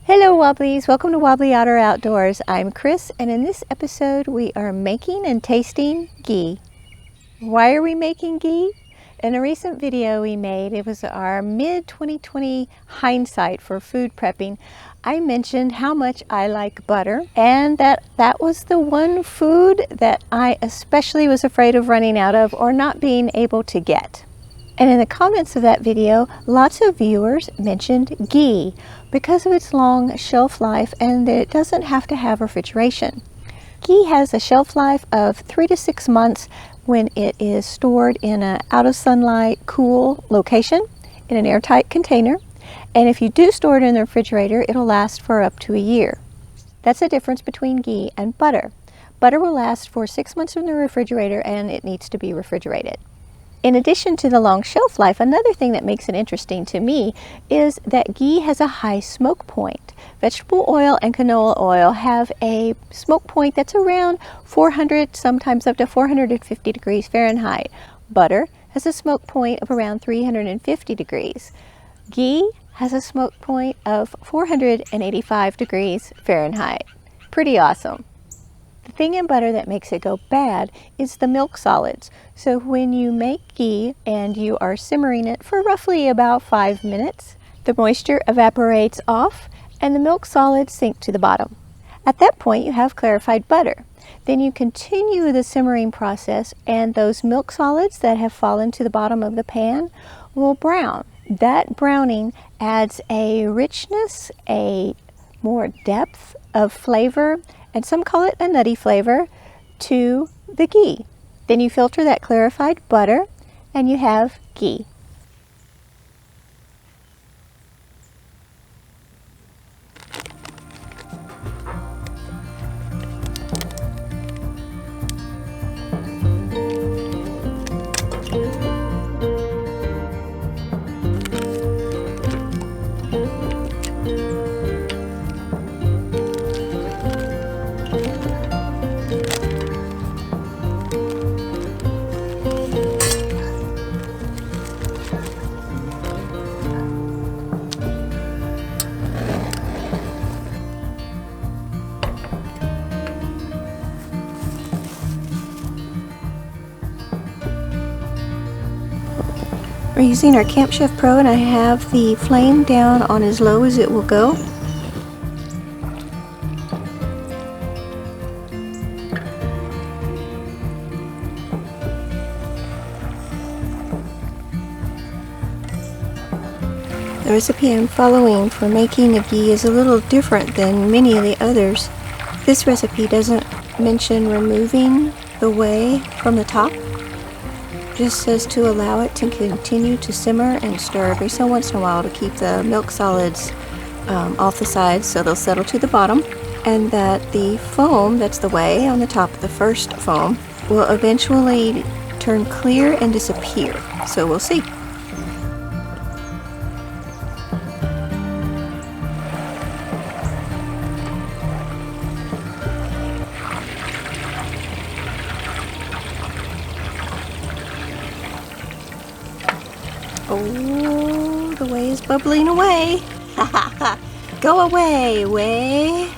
Hello Wobblies, welcome to Wobbly Otter Outdoors. I'm Chris, and in this episode we are making and tasting ghee. Why are we making ghee? In a recent video we made, it was our mid-2020 hindsight for food prepping, I mentioned how much I like butter and that was the one food that I especially was afraid of running out of or not being able to get. And in the comments of that video, lots of viewers mentioned ghee because of its long shelf life and that it doesn't have to have refrigeration. Ghee has a shelf life of 3 to 6 months when it is stored in an out of sunlight, cool location in an airtight container. And if you do store it in the refrigerator, it'll last for up to a year. That's the difference between ghee and butter. Butter will last for 6 months in the refrigerator and it needs to be refrigerated. In addition to the long shelf life, another thing that makes it interesting to me is that ghee has a high smoke point. Vegetable oil and canola oil have a smoke point that's around 400, sometimes up to 450 degrees Fahrenheit. Butter has a smoke point of around 350 degrees. Ghee has a smoke point of 485 degrees Fahrenheit. Pretty awesome. The thing in butter that makes it go bad is the milk solids. So when you make ghee and you are simmering it for roughly about 5 minutes, the moisture evaporates off and the milk solids sink to the bottom. At that point you have clarified butter. Then you continue the simmering process and those milk solids that have fallen to the bottom of the pan will brown. That browning adds a richness, a more depth of flavor, and some call it a nutty flavor, to the ghee. Then you filter that clarified butter and you have ghee. We're using our Camp Chef Pro and I have the flame down on as low as it will go. The recipe I'm following for making the ghee is a little different than many of the others. This recipe doesn't mention removing the whey from the top. Just says to allow it to continue to simmer and stir every so once in a while to keep the milk solids off the sides so they'll settle to the bottom, and that the foam, that's the whey on the top, the first foam, will eventually turn clear and disappear. So we'll see. Oh, the whey is bubbling away. Go away, whey.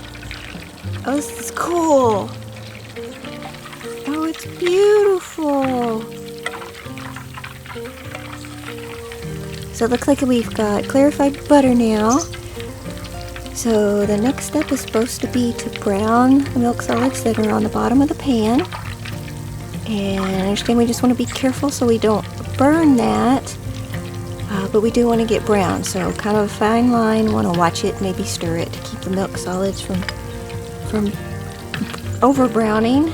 Oh, this is cool. Oh, it's beautiful. So it looks like we've got clarified butter now. So the next step is supposed to be to brown the milk solids that are on the bottom of the pan. And I understand we just want to be careful so we don't burn that. But we do want to get brown, so kind of a fine line. Want to watch it, maybe stir it to keep the milk solids from over browning.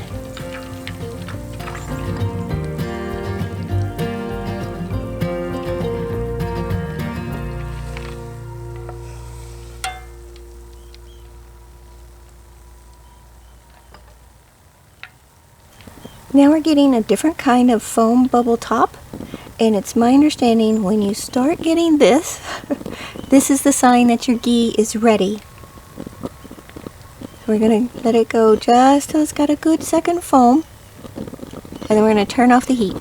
Now we're getting a different kind of foam bubble top. And it's my understanding when you start getting this, this is the sign that your ghee is ready. We're going to let it go just till it's got a good second foam. And then we're going to turn off the heat.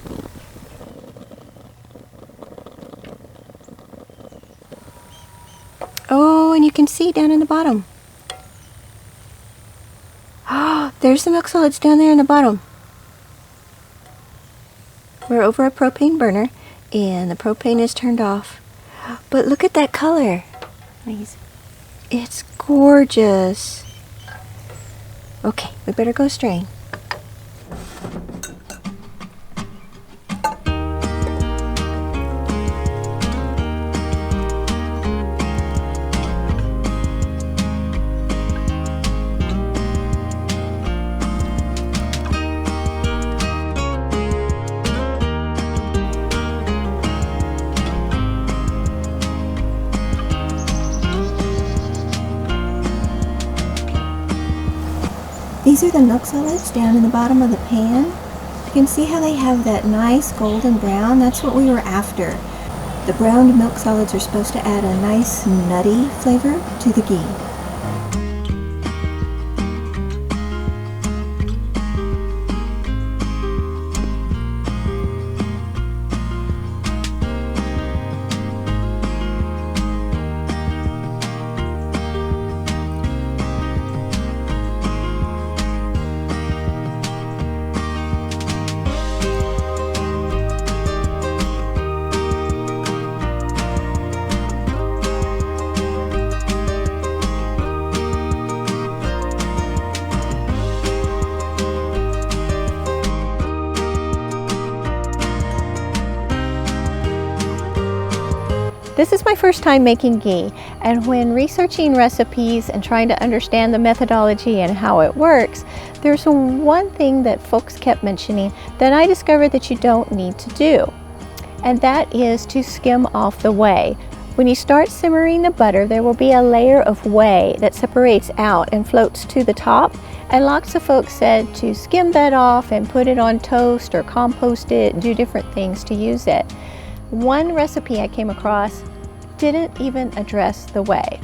Oh, Oh, and you can see down in the bottom. Oh, there's the milk solids down there in the bottom. We're over a propane burner and the propane is turned off. But look at that color. It's gorgeous. Okay, we better go strain. These are the milk solids down in the bottom of the pan. You can see how they have that nice golden brown. That's what we were after. The browned milk solids are supposed to add a nice nutty flavor to the ghee. This is my first time making ghee, and when researching recipes and trying to understand the methodology and how it works, there's one thing that folks kept mentioning that I discovered that you don't need to do, and that is to skim off the whey. When you start simmering the butter, there will be a layer of whey that separates out and floats to the top, and lots of folks said to skim that off and put it on toast or compost it and do different things to use it. One recipe I came across didn't even address the whey,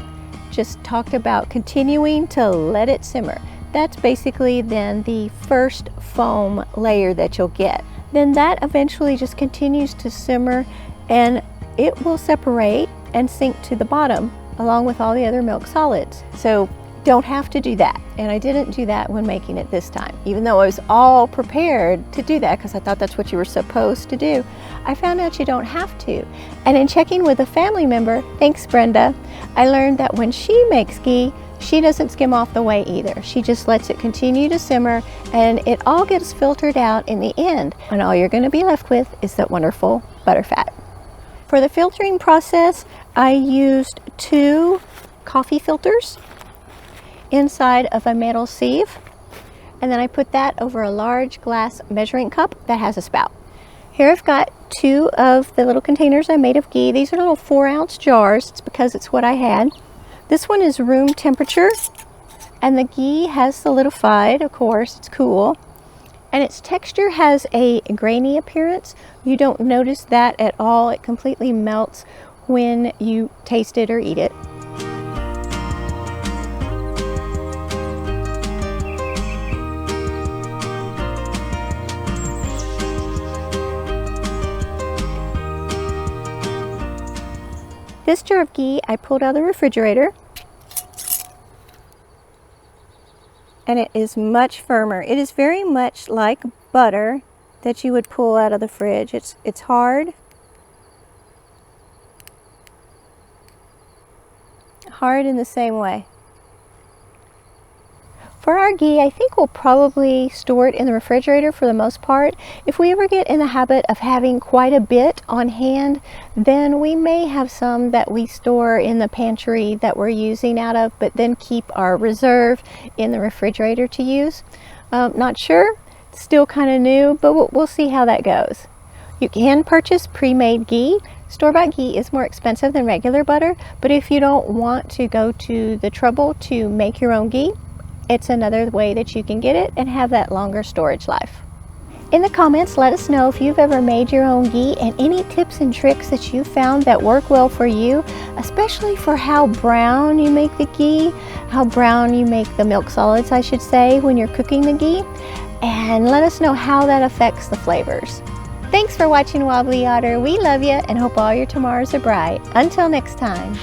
just talked about continuing to let it simmer. That's basically then the first foam layer that you'll get. Then that eventually just continues to simmer and it will separate and sink to the bottom along with all the other milk solids. So don't have to do that. And I didn't do that when making it this time, even though I was all prepared to do that because I thought that's what you were supposed to do. I found out you don't have to. And in checking with a family member, thanks Brenda, I learned that when she makes ghee, she doesn't skim off the whey either. She just lets it continue to simmer and it all gets filtered out in the end. And all you're going to be left with is that wonderful butterfat. For the filtering process, I used 2 coffee filters inside of a metal sieve, and then I put that over a large glass measuring cup that has a spout. Here I've got 2 of the little containers I made of ghee. These are little 4-ounce jars. It's because it's what I had. This one is room temperature, and the ghee has solidified, of course, it's cool. And its texture has a grainy appearance. You don't notice that at all. It completely melts when you taste it or eat it. This jar of ghee I pulled out of the refrigerator, and it is much firmer. It is very much like butter that you would pull out of the fridge. It's hard in the same way. For our ghee, I think we'll probably store it in the refrigerator for the most part. If we ever get in the habit of having quite a bit on hand, then we may have some that we store in the pantry that we're using out of, but then keep our reserve in the refrigerator to use. Not sure, still kind of new, but we'll see how that goes. You can purchase pre-made ghee. Store-bought ghee is more expensive than regular butter, but if you don't want to go to the trouble to make your own ghee, it's another way that you can get it and have that longer storage life. In the comments, let us know if you've ever made your own ghee and any tips and tricks that you found that work well for you, especially for how brown you make the ghee, how brown you make the milk solids, I should say, when you're cooking the ghee, and let us know how that affects the flavors. Thanks for watching Wobbly Otter. We love you and hope all your tomorrows are bright. Until next time.